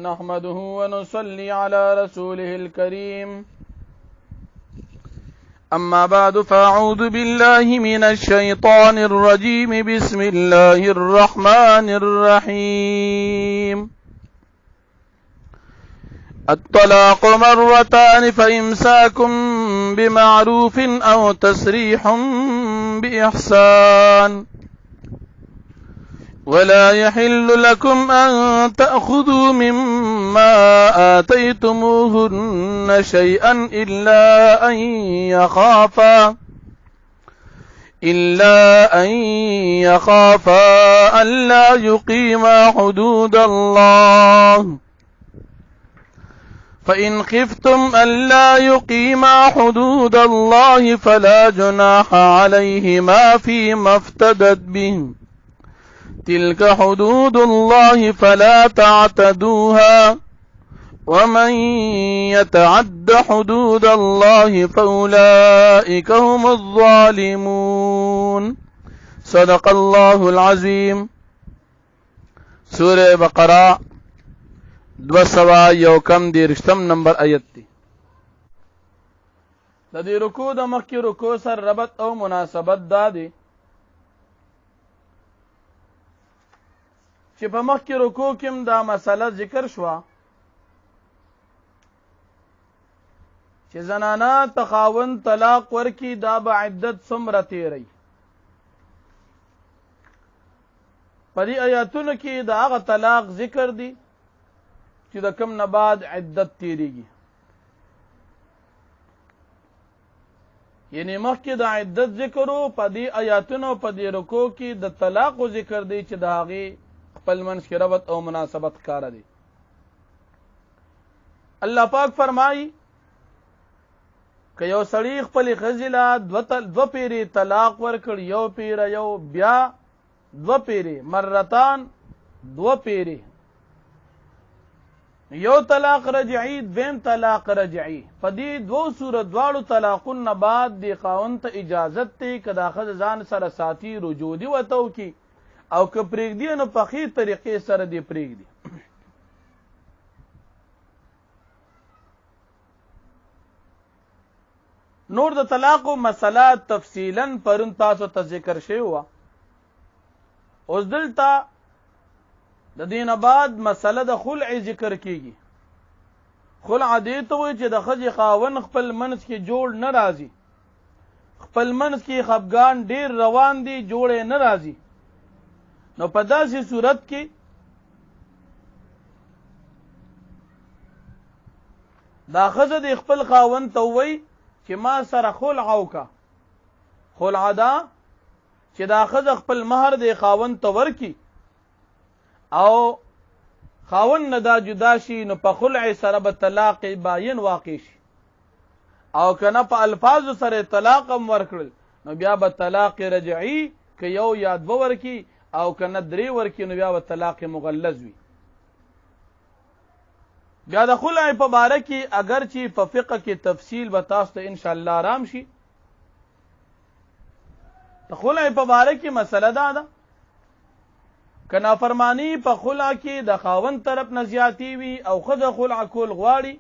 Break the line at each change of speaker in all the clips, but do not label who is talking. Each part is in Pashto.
نحمده ونصلي على رسوله الكريم أما بعد فأعوذ بالله من الشيطان الرجيم بسم الله الرحمن الرحيم الطلاق مرتان فإمساكم بمعروف أو تسريح بإحسان ولا يحل لكم أن تأخذوا مما آتيتموهن شيئا إلا أن يخافا ألا يقيما حدود الله فإن خفتم ألا يقيما حدود الله فلا جناح عليهما فيما افتدت به تلك حدود الله فلا تعتدوها ومن يتعد حدود الله فأولئك هم الظالمون صدق الله العظيم. سورة بقرہ 201 نمبر آیت دی. د دې رکوع د مخکې رکوع سره ربط او مناسبت دا دی چې په مخکې رکوع کې دا مسله ذکر شوه چې زنانه ته خاوند طلاق ورکي دا به عدت څومره تیری. په دې آیاتونو کې د هغه طلاق ذکر دی چې د کوم نه بعد عدت تیریږي، یعنی مخکې د عدت ذکر او په دې آیاتونو په دې رکوع کې د طلاق ذکر دی چې د هغې خپل منځ کې ربط او مناسبت ښکاره دی. الله پاک فرمایي که یو سړی خپلې ښځې له دوه پیرې طلاق ورکړ، یو پیره یو بیا دوه پیرې مرتان دوه پیرې، یو طلاق رجعي دویم طلاق رجعي، په دې دوه صورت دواړو طلاقونو بعد د خاوند ته اجازت دی که دا ښځه ځان سره ساتي رجوع دي ورته وکړي او که پرېږدي نو په ښې طریقې سره دې پرېږدي. نور د طلاقو مسله تفصیلا پرون تاسو ته ذکر شوی وه. اوس دلته د دې نه بعد مسله د خلع ذکر کیږي. خلع دې ته وایي چې د ښځې خاوند خپل منځ کې جوړ نه راځي، خپل منځ کې خفګان ډېر روان دي، جوړ نه راځي، نو په داسې صورت کې دا ښځه د خپل خاوند ته وایي چې ما سره خلع وکړه. خلع دا چې دا ښځه خپل مهر د خاوند ته ورکړي او خاوند نه دا جدا شي، نو په خلع سره به طلاق باین واقع شي، او کنه په الفاظو سره طلاق هم ورکړل نو بیا به طلاق رجعي که یو یا دوه ورکړي او کنه درې ورکړي نو بیا به طلاق مغلظ وي. بیا د خلع په باره کې اگر چې په فقه کې تفصیل به تاسو ته ان شاء الله آرام شي. د خلع په باره کې مسله دا ده که نافرمانی په خلع کې د خاوند طرف نه زیاتی وي او ښځه خلع کول غواړي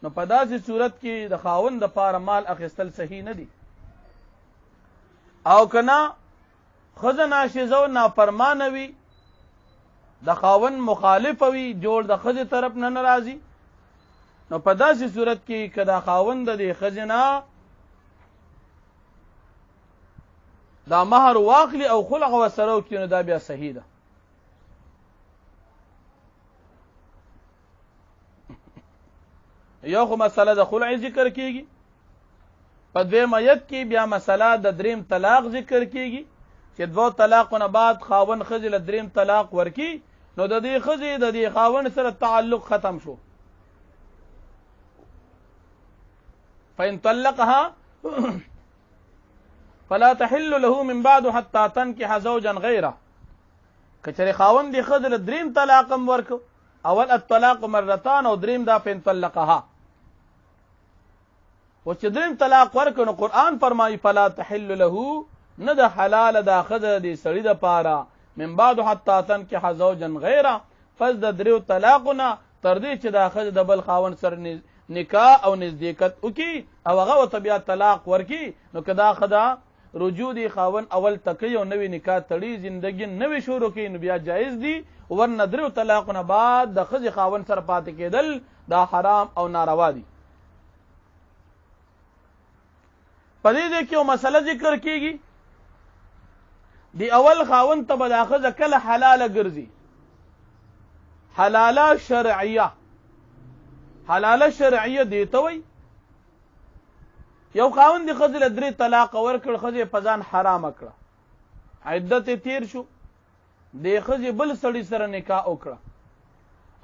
نو په داسې صورت کې د خاوند دپاره مال اخیستل صحیح نه دي، او که نه ښځه ناشزه او نافرمانه وي د خاوند مخالفه وي جوړ د ښځې طرف نه راځي نو په داسې صورت کې که د خاوند د ښځې نه دا مهر واخلي او خلع ورسره وکړي نو دا بیا صحیح ده. یو خو مسله د خلع ذکر کیږي، په دویم آیت کې بیا مسله د دریم طلاق ذکر کیږي چې دوه طلاقونه بعد خاوند ښځې له دریم طلاق ورکي نو د دې ښځې د دې خاوند سره تعلق ختم شو. فإن طلقها فلا تحل له من بعد حتى تنكح زوجا غيره. کچره خاوند دې ښځې له دریم طلاق هم ورکو، اول الطلاق مرتان او دریم دا فإن طلقها، او چې دریم طلاق ورکو نو قرآن فرمایي فلا تحل له نه د حلال دا ښځه د سړي د پاره من بعد حتی تنکح زوجا غیره پس د 3 طلاقونه تر دې چې دا ښځه د بل خاوند سره نکاح او نزدېکت وکي او هغه ورته بیا طلاق ورکي، نو که دا ښځه رجوع دی خاوند اول تکي او نوې نکاح تړي زندګي نوې شروع کوي، نو بیا جایز دي. ورنه 3 طلاقونه بعد د ښځې خاوند سره پاتې کېدل دا حرام او ناروا دي. په دې کې یو مسله ذکر کیږي، دی اول خاوند ته به دا ښځه کله حلاله ګرځي، حلاله شرعیه. حلاله شرعیه دی ته وایي یو خاوند دی ښځې له 3 طلاق ورکړ، ښځې په ځان حرامه کړه، عدت تیر شو، د ښځې بل سړي سره نکاح وکړه،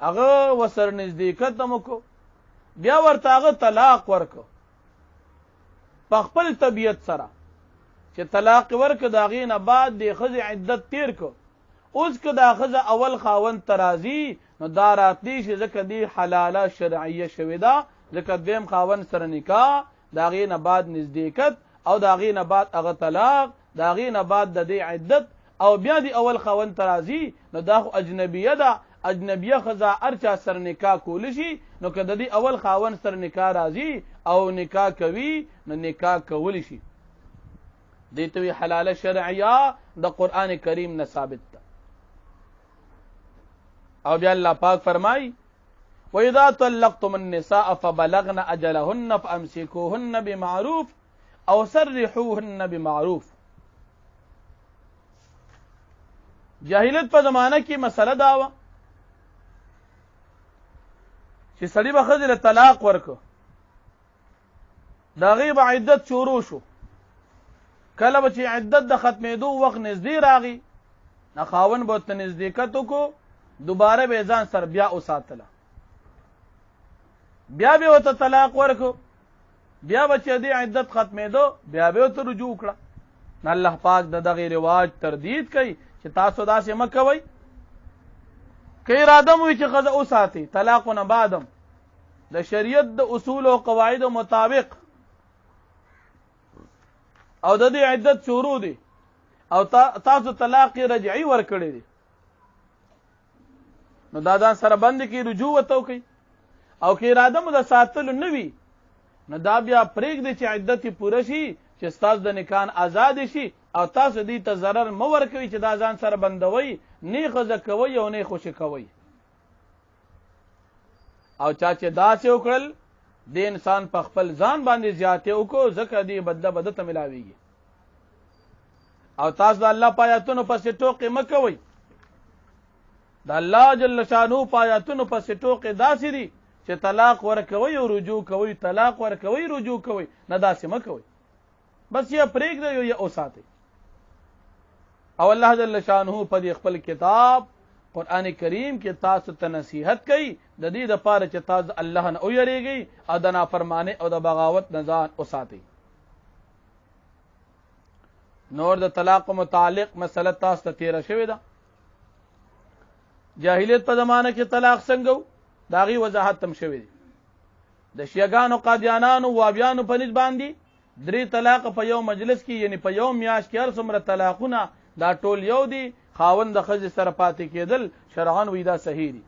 هغه ورسره نزدېکت هم وکړو، بیا ورته هغه طلاق ورکړو په خپل طبیعت سره چې طلاق ورکړه، د هغې نه بعد د ښځې عدت تیر کړو. اوس که دا ښځه اول خاوند ته راځي نو دا راتلی شي ځکه دی حلاله شرعیه شوې ده، ځکه دویم خاوند سره نکاح، د هغې نه بعد نزدېکت او د هغې نه بعد هغه طلاق، د هغې نه بعد د دې عدت، او بیا د اول خاوند ته راځي نو دا خو اجنبیه ده. اجنبیه ښځه هر چا سره نکاح کولی شي، نو که د دې اول خاوند سره نکاح راځي او نکاح کوي نو نکاح کولی شي. دې ته وی حلاله شرعیه د قرآن کریم نه ثابت ده. او بیا الله پاک فرمای وَإِذَا طَلَّقْتُمُ النِّسَاءَ فَبَلَغْنَ أَجَلَهُنَّ فَأَمْسِكُوهُنَّ بِمَعْرُوفٍ أَوْ سَرِّحُوهُنَّ بِمَعْرُوفٍ. جاهلیت په زمانه کې مسله دا وه چې سړي به ښځې له طلاق ورکړو، د هغې به عدت شروع شو، کله به چې عدت د ختمېدو وخت نږدې راغی نو خاوند به ورته نزدېکت وکړو، دوباره به یې ځان سره بیا وساتله، بیا به ورته طلاق ورکړو، بیا به چې دې عدت ختمېدو بیا به ورته رجوع کړه. نو الله پاک د دغې رواج تردید کوي چې تاسو داسې مه کوئ. که اراده مو وي چې ښځه وساتي طلاقونه بعدم د شریعت د اصول او قواعدو مطابق او د دې عدت شروع دي او تاسو طلاق رجعي ورکړی دي، نو دا ځان سره بند کې رجوع ورته وکړئ. او که اراده مو د ساتلو نه وي نو دا بیا پرېږدئ چې عدت یې پوره شي، چې ستاسو د نکاح آزاد شي او تاسو دې ته ضرر مه ورکوئ چې دا ځان سره بندوئ، نه ښځه کوئ او نه خوشي کوئ. او چا چې داسې وکړل د انسان په خپل ځان باندې زیاتې وکړو، ځکه دې بدله به ده ته ملاویږي. او تاسو د الله په آیاتونو پسې ټوقې مه کوئ، د الله جل شانو په آیاتونو پسې ټوقې داسې دي چې طلاق ورکوئ او رجوع کوئ، طلاق ورکوئ رجوع کوئ، نه داسې مه کوئ، بس یا پرېږدئ یا وساتئ. او الله جل شانه په دې خپل کتاب قرآن کریم کې تاسو ته نصیحت کوي د دې دپاره چې تاسو الله نه ویریږئ او د نافرمانۍ او د بغاوت نه ځان وساتئ. نور د طلاق متعلق مسله تاسو ته تیره شوې ده. جاهلیت په زمانه کې طلاق څنګه و د هغې وضاحت هم شوی دی. د شیعګانو قادیانانو وابیانو په نسبت باندې 3 طلاق په یو مجلس کې یعنی په یو میاشت کې هر څومره طلاقونه دا ټول یو دي، خاوند د ښځې سره پاتې کېدل شرعاً وی دا صحیح دي.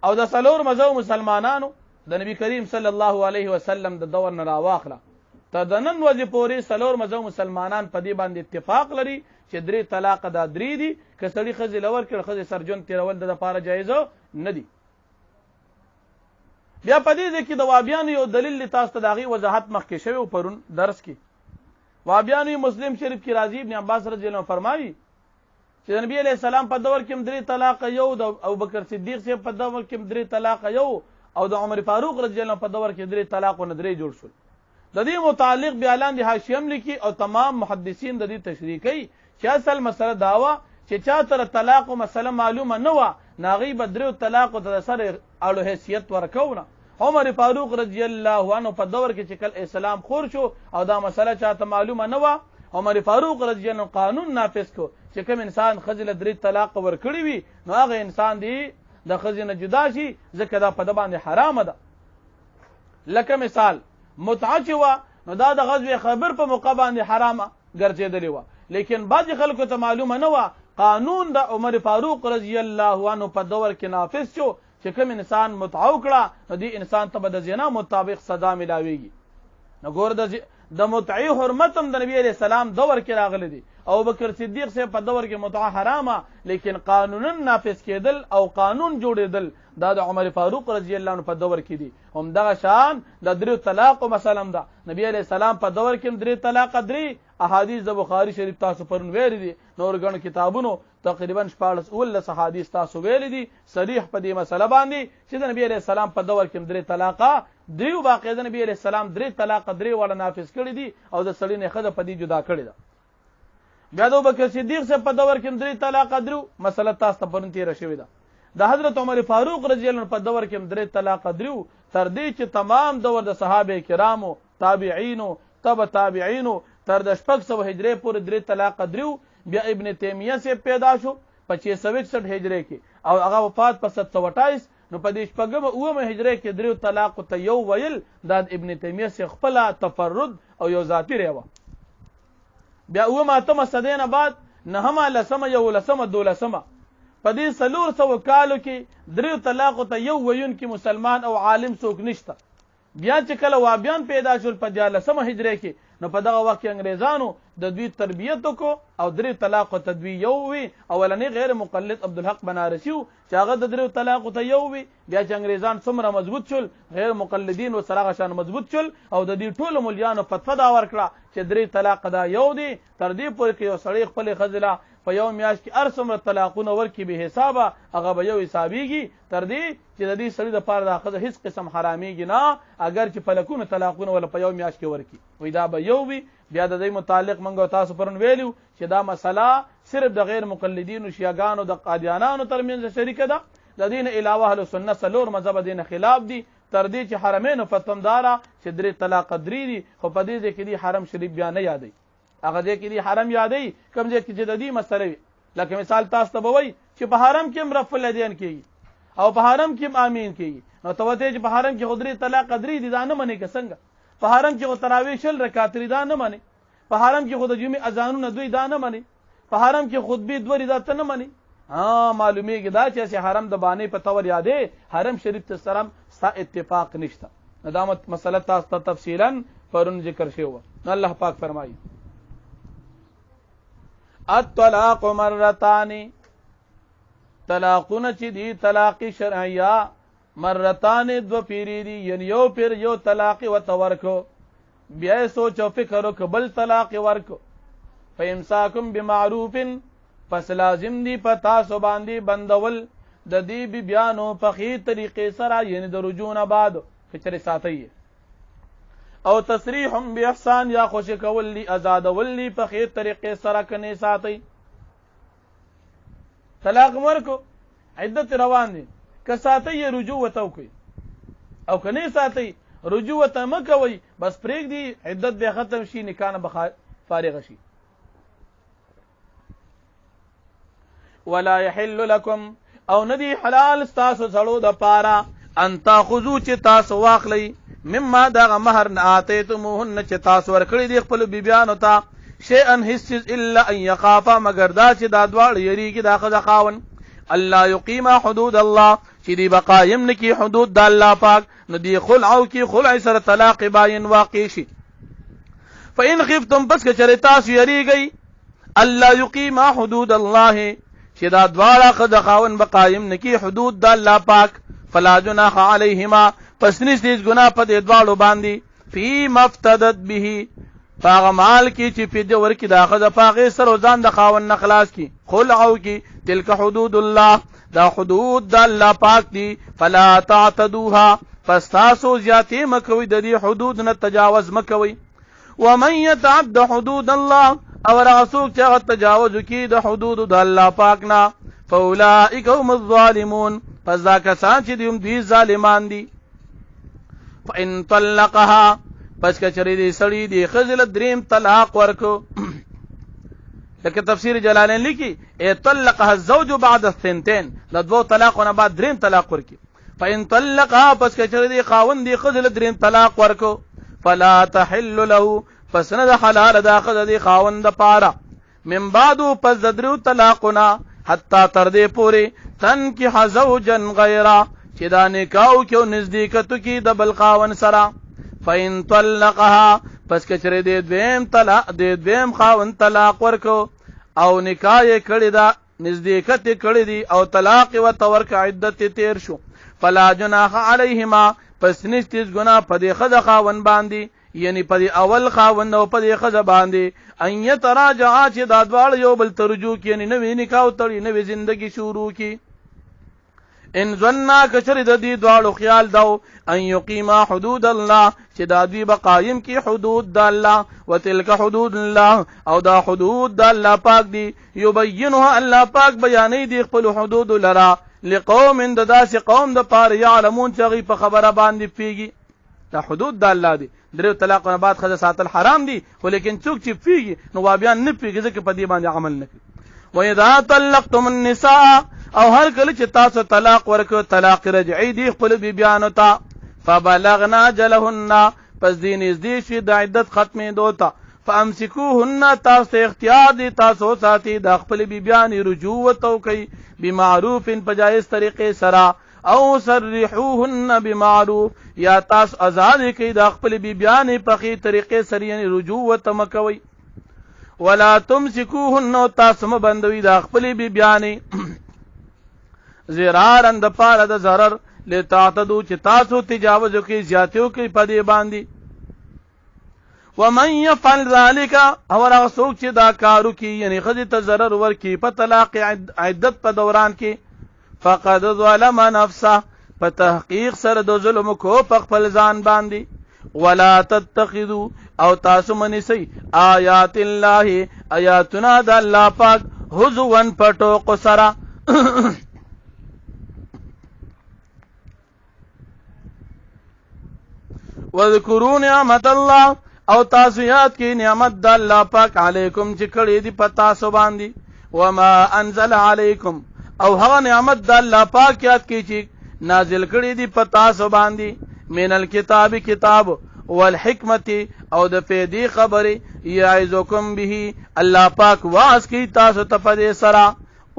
او د 4 مذهب مسلمانانو د نبی کریم صلی الله علیه وسلم د دور نه راواخله ته د نن ورځې پورې 4 مذهب مسلمانان په دې باندې اتفاق لري چې 3 طلاق دا 3 دي، که سړي ښځې له ورکړه ښځې سر ژوند تېرول د دپاره جایزه نه دي. بیا په دې ځای کې د وابیانو یو دلیل تاسو ته د هغې وضاحت مخکې شوی و پرون درس کې. وابیانو مسلم شریف کې راځي ابن عباس رضی الله عنه فرمایي چې د نبي علیه السلام په دور کې 3 طلاق یو، د ابوبکر صدیق صاحب په دور کې 3 طلاق یو، او د عمر فاروق رضی الله عنه په دور کې 3 طلاقونه 3 جوړ شول. د دې متعلق بیا لاندې حاشیه هم لیکي او تمام محدثین د دې تشریح کوي چې اصل مسله دا وه چې چا ته طلاق مسله معلومه نه وه نو هغوی به 3 طلاقو ته د سره اړو حیثیت ورکو نه. عمر فاروق رضی الله عنه په دور کې چې کله اسلام خور شو او دا مسله چاته معلومه نه وه، عمر فاروق رضی الله عنه قانون نافذ کو چې کوم انسان ښځې له 3 طلاق ورکړي وي نو هغه انسان دی د ښځې نه جدا شي، ځکه دا په ده باندې حرامه ده. لکه مثال متعه چې وه نو دا د غزوې خیبر په موقع باندې حرامه ګرځېدلې وه، لیکن بعضې خلکو ته معلومه نه وه قانون د عمر فاروق رضی الله عنه په دور کې نافذ شو چې کوم انسان متعه وکړه نو دې انسان ته به د زنا مطابق سزا ملاويږي. نو ګور د متعه حرمت هم د نبی عليه السلام دور کې راغلي دي. ابو بکر صدیق سے په دور کې متعه حرامه لیکن قانونا نافذ کېدل او قانون جوړېدل دا د عمر فاروق رضی الله عنه په دور کې دي. هم دغه شان د درې طلاق مثلا ده نبی عليه السلام په دور کې درې طلاق درې احادیث د بخاری شریف تاسو پرون ویل دي. نور غن کتابونو تقریبا 14 احادیث تاسو ویل دي صریح په دې مسله باندې چې د نبی عليه السلام په دور کې درې طلاق دریو باقاعده نبی عليه السلام درې طلاق درې ولا نافذ کړی دي او د سړی نه خزه په دې جدا کړی ده. بیا د ابوبکر صدیق سے په دور کې درې طلاق درو مسله تاسو ته پرون تیر شوې ده. د حضرت عمر فاروق رضی الله عنه په دور کې درې طلاق درو تر دې چې تمام دور د صحابه کرامو تابعینو تبع تابعینو تر د 600 هجری پورې درې طلاق درو. بیا ابن تیمیه سے پیدا شو په 661 هجری کې او هغه وفات په 728. نو په دې شپږم اومه هجری کې درې طلاق ته یو ویل د ابن تیمیه سے خپل تفرد او یو ذاتی ریوه. بیا اومه اتمه صدینه بعد نهمه لسمه یو لسمه دولسمه په دې 400 کالو کې درې طلاق ته یو ویون کې مسلمان او عالم څوک نشته. بیا چې کله وابیان پیدا شول په 14 هجری کې نو په دغه وخت کې انګریزانو د دوی تربیت کو او درې طلاق ته دوی یو وی. اولنی غیر مقلد عبدالحق بنارسی چې هغه د درې طلاق ته یو وی. بیا چې انګریزان څومره مضبوط شول غیر مقلدین و سره شان مضبوط شول او د دې ټولو مليانو فتوا دا ورکړه چې درې طلاق دا یو دی. تر دې پورې کې یو سړی خپل خزله په یو میاش کې ارسمره طلاقونه ورکی به حسابه هغه به یو حسابيږي تر دې چې د دې سړي د پاره د خزه هیڅ قسم حراميږي نه اگر چې فلکونه طلاقونه ولا په یو میاش کې ورکی وي دا به یو وي. بیا د دې متعلق منګو تاسو پرون ویلو چې دا مسله صرف د غیر مقلدین او شیعاګانو د قادیانانو ترمنځ شریکه ده. د دین علاوه اهل سنت سلور مذهب دین خلاف دي تر دې چې حرمین فتندارا چې درې طلاق درې دي خو په دې کې دي حرم شریف بیان نه یادي هغه دې کې دي حرم یادي کوم ځای کې چې د دې مسله لکه مثال تاسو ته بوي چې په حرم کې مرفل اليدين کېږي او په حرم کې امین کېږي. نو ته وته چې په حرم کې خدري طلاق درې دي دا نه منې که څنګه په حرم کې تراویح شل رکعات دا نه منې په حرم کې خود جمعې اذانونه دوی دا نه منې په حرم کې خطبه دوی دا ته نه منې. معلومیږي دا چې حرم د باندې په تور یادې حرم شریف ته سره ستا اتفاق نشته. ندامت مسله تاسو ته تفصیلا پرون ذکر شوی. الله پاک فرمایي الطلاق مرتان طلاقونه چې دي طلاق شرعیه مرتان دو پیری دي یعنی یو پیر یو طلاق وتورکو بیا سوچ او فکر وکبل طلاق ورکو فامساکم بمعروف پس لازم دی پتا سو باندې بندول د دې بیانو په خې طریقې سره یعنی د رجوع نه بعد فکر ساتي او تصریح باحسان یا خوش کول لی آزاد ولی په خیر طریقې سره کني ساتي. طلاق ورکو عدت روان دي که ساتي رجوع وتو کوي او کني ساتي رجوع وته مکوي بس پرېګ دي عدت به ختم شي نکاح به فارغ شي. ولا يحل لكم او ندي حلال تاسو سړو د پاره ان تاخذو چې تاسو واخلي مما دغه مہر آتیتموهن چې تاسو ورکړي دي خپل بیبيانو ته شيئا هیڅ الا ان يخافا مگر دا چې دا دواړه یریږي دا خدای خاون الله يقيم حدود الله چې دی بقایم نکی حدود د الله پاک نو دی خلعو کی خلع سره طلاق باین واقع شي. فإن خفتم بس که چرې تاسو یریږي الله يقيم حدود الله چې دا دواړه خدای خاون بقایم نکی حدود د الله پاک فلا جناح عليهما پس نشته ګناه په دې دواړو باندې فی مفتدت به هغه مال کې چې فدیه ورکړي دا خدای پاغه سره ځان د خاون نه خلاص کی خلعو کی تلک حدود الله دا حدود د الله پاک دي فلا تعتدوها پس تاسو زیاتې مکوئ د دې حدود نه تجاوز مکوئ. ومن يتعد حدود الله او رسول چې تجاوز کی د حدود د الله پاک نه فاولئک هم الظالمون پس دا کسان چې دوی ظالمان دي. فإن طلقها پس کچری دی سړی دی خزل دریم طلاق ورکو لکه تفسیر جلالین لیکي ای طلقها الزوج بعد الثنتين د دوه طلاقونه بعد دریم طلاق ورکی. فإن طلقها پس کچری دی خاوند دی خزل دریم طلاق ورکو فلا تحل له پس نه حلال دا خزل دی خاوند پاره من بعدو پس ددرو طلاقنا حتی تر دې پوری تنکح زوجا غیرا چې دا نکاو کیو نزدیکتو کی د بل خاون سره فین طلقها پس کچره دې دویم خاون طلاق ورکو او نکاح کړی دا نزدیکت کړی دی او طلاق و تورک عدت تیر شو فلا جناح علیهما پس نشتیز گناه په دې خزه خاون باندې یعنی په دې اول خاون او په دې خزه باندې ان یتراجعا چې دا دواړه یو بل ترجو کې یعنی نوې نکاح تړي نوې زندگی شروع کی ان ظننا کشر د دې دواړو خیال داو ان یقیما حدود الله چې دا دوی بقایم کی حدود د الله وتلک حدود الله او دا حدود د الله پاک دی یبینها الله پاک بیانې دی خپل حدود لرا لقوم د داس قوم د پاره یعلمون چې غي په خبره باندې پیږي دا حدود د الله دی درو طلاق نه بعد خزه ساتل حرام دي خو لیکن څوک چې پیږي نو وابیان نه پیږي ځکه په دې باندې عمل نه کوي واذا طلقتم النساء او هر کله چې تاسو طلاق ورکو طلاق رجعي دی خپل بیانو ته فبلغنا جلهن پس دین نزدې شي د عدت ختمې دوتا فامسكوهن تاسو اختیار دي تاسو ساتي د خپل بیان رجوع تو کوي بمعروف پجایز طریقې سره او سرحوهن بمعروف یا تاسو آزاد کی د خپل بیان په خي طریقې سره یعنی رجوع تمکوي ولا تمسكوهن تاسو مبندوي د خپل بیان زرارن د پاره د zarar لتعتدو چې تاسو تجاوز کوي زیاتیو کوي په دې باندې ومن يفعل ذلك او هغه څوک چې دا کارو کوي یعنی خدای ته zarar ورکي په طلاق عدت په دوران کې فقد ظلم نفسه په تحقیق سره د ظلم کو په خپل ځان باندې ولا تتخذوا او تاسو منسي آیات الله آیاتنا د الله پاک هزوا پټو سره وذکروا نعمت الله او تاسو یاد کی نعمت د الله پاک علیکم چې کړي دی پتا سو باندې وما انزل علیکم او هغه نعمت د الله پاک یاد کی چې نازل کړي دی پتا سو باندې من الكتاب کتاب والحکمت او د فیدی خبره یعظکم به الله پاک واس کی تاسو ته پدې سرا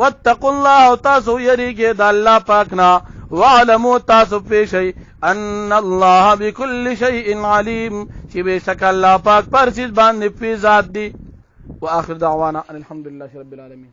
واتقوا الله او تاسو یریږي د الله پاک نه واعلموا تاسو پیشي ان الله بكل شيء عليم چې بشک الله پاک پر چیز باندې فی ذات دی واخر دعوانا ان الحمد لله رب العالمين